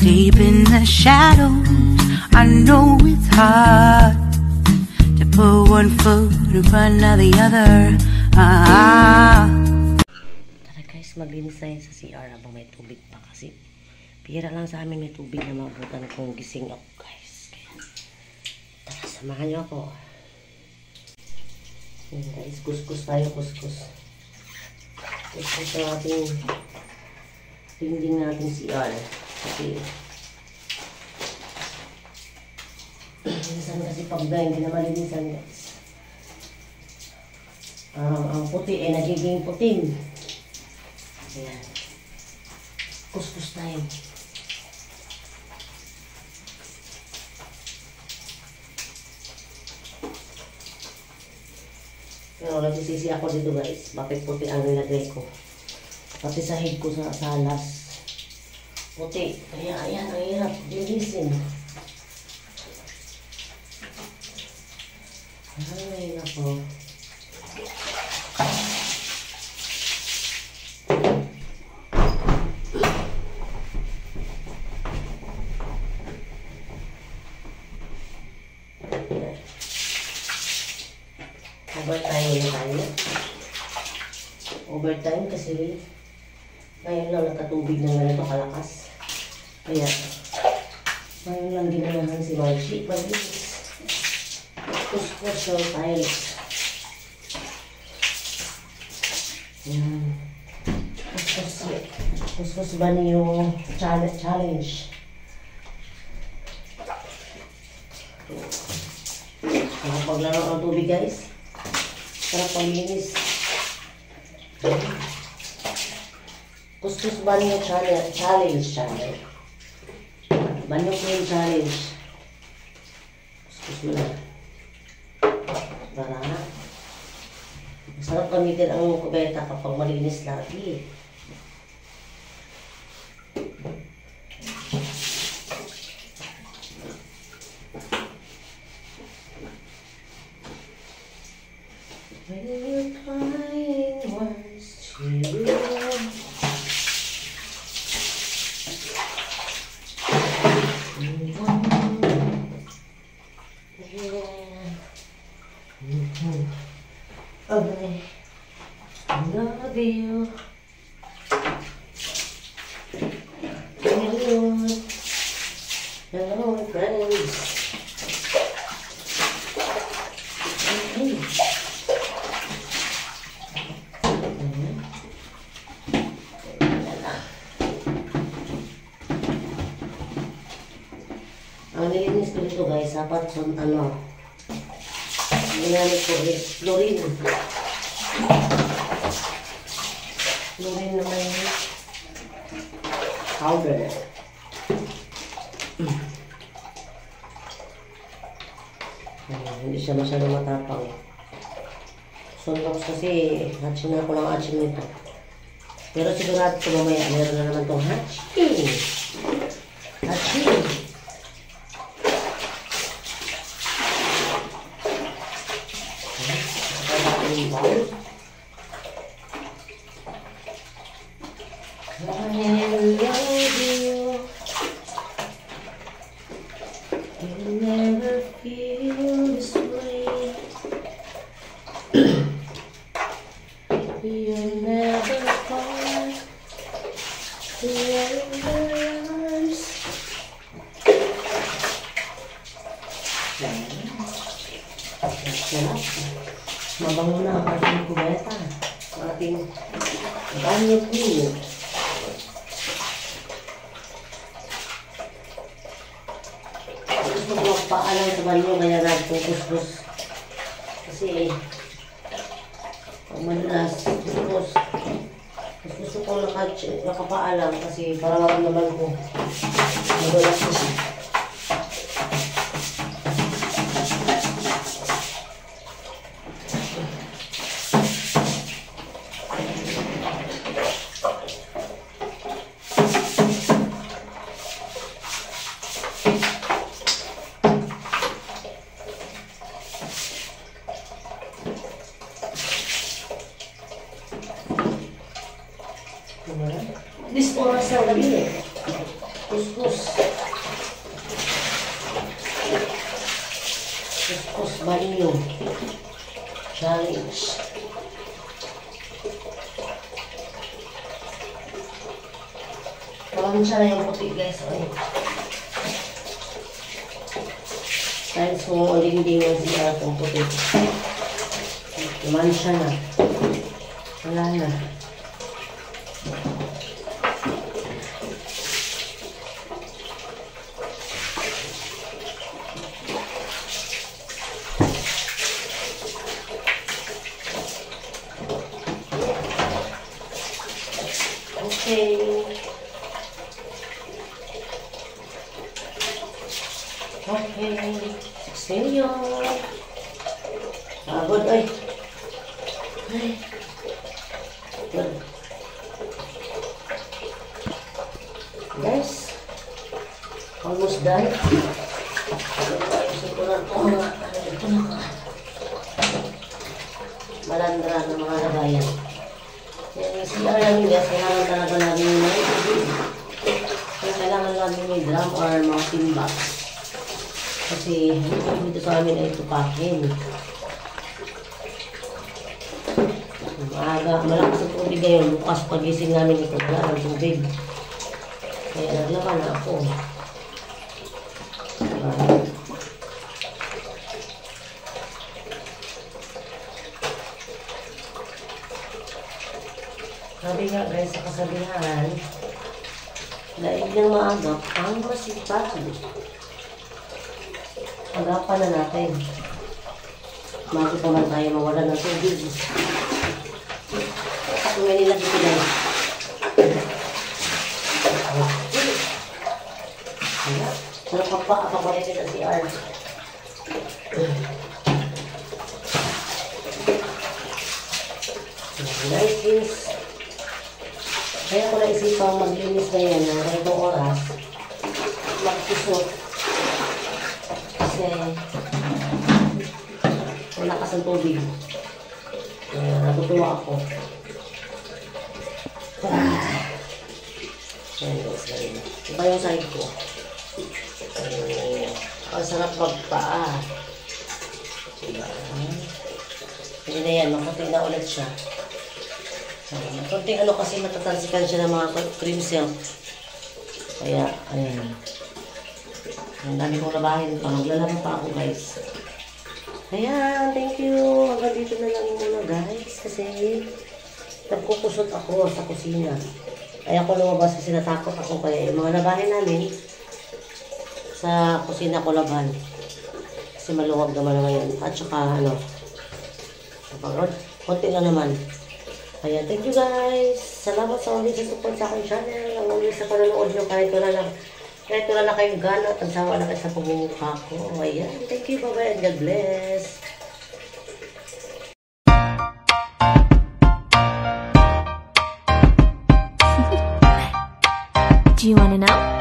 Deep in the shadows, I know it's hard to put one foot in front of the other. Tara guys, maglinis tayo sa CR habang may tubig pa kasi pira lang sa amin may tubig na mabutan kung gising ako guys. Kaya tara, samahan nyo ako. Yan guys, kuskus tayo, kuskus. Kuskus na ating dingding natin CR kasi minsan kasi pag hindi na malinisan guys, ang puti ay nagiging puting. Ayan, kuskus tayo. Pero nagsisisi ako dito guys, bakit puti ang nilagay ko. Pati sahig ko sa salas puti. Kaya ayan, ang hirap linisin. Ay, nako. Overtime na tayo. Overtime kasi ngayon lang nakatubig na ganito kalakas. Kaya ngayon lang ginanahan si Margie maglinis. Kuskus yung tiles. Yan. Kuskus ba niyo challenge? Nakapaglaro ng tubig guys. Sarap paglinis. Kuskus banyo challenge. Banyo clean challenge. Kuskus mo na. Para masarap gamitin ang kubeta kapag malinis lagi. When you're crying words to you, okay, I love you. Hello, friends. Okay. Ang nilinis ko dito guys, sapat sa ginamit ko chlorine. Chlorine na may powder. Hindi siya masyadong matapang. Sunlox kasi hatching na ako ng hatching nito. Pero sigurado ko mamaya meron na naman itong hatching. Hatching. Mabango na ang ating kubeta, ang ating banyo clean. Gusto ko magpaalam sa banyo kaya nagpukuskus. Kasi pag madalas kuskus, gusto ko nakapaalam kasi para maramdaman ko madalas ko. This oras na gabi eh. Kuskus. Kuskus banyo. Challenge. Siya na yung puti guys. Dahil so, dingdingan siya itong puti. Mansya na. Wala na. Okay. Okay. 6 million. Pagod ay. Ay. Good. Guys. Almost done. Ito na ito na. Malandra ng mga labayan. Yan, CR lang yun guys. Kailangan talaga namin may kailangan namin may drum or mga timba. Kasi dito sa amin ay tupakin. Maaga, malakas ang tubig ngayon. Bukas pagising namin ito, wala ng tubig. Kaya naglaban na ako. Sabi nga guys, sa kasabihan, daig ng maagap ang masipag. Agapan na natin. Bago pa man tayo mawala ng tubig. Kung may nila dito guys. Pero kapag kita si R. Guys, kaya ko naisipang maglinis na yan ng itong oras. Magsusot. Kasi malakas ang tubig. Kaya natutuwa ako. Ayan guys, ganyan. Iba yung side ko. Ang sarap magpaa. Diba? Hindi na yan, makunti na ulit siya. Kunting ano kasi matatansikan siya ng mga cream silk. Kaya, ayan. Ang dami kong labahin pa. Maglalaba pa ako guys. Ayan, thank you. Hanggang dito na lang muna guys. Kasi nagkukusot ako sa kusina. Kaya ako lumabas kasi natakot ako. Kaya yung mga labahin namin sa kusina ko laban. Kasi maluwag naman ngayon. At saka ano, konti na naman. Kaya thank you guys. Salamat sa ulit sa support sa aking channel. Ang ulit sa panonood nyo kahit wala na kayong gana at ang sawa na kayo sa pagmumukha ko. Ayan. Thank you. Bye-bye and God bless. Do you want to know?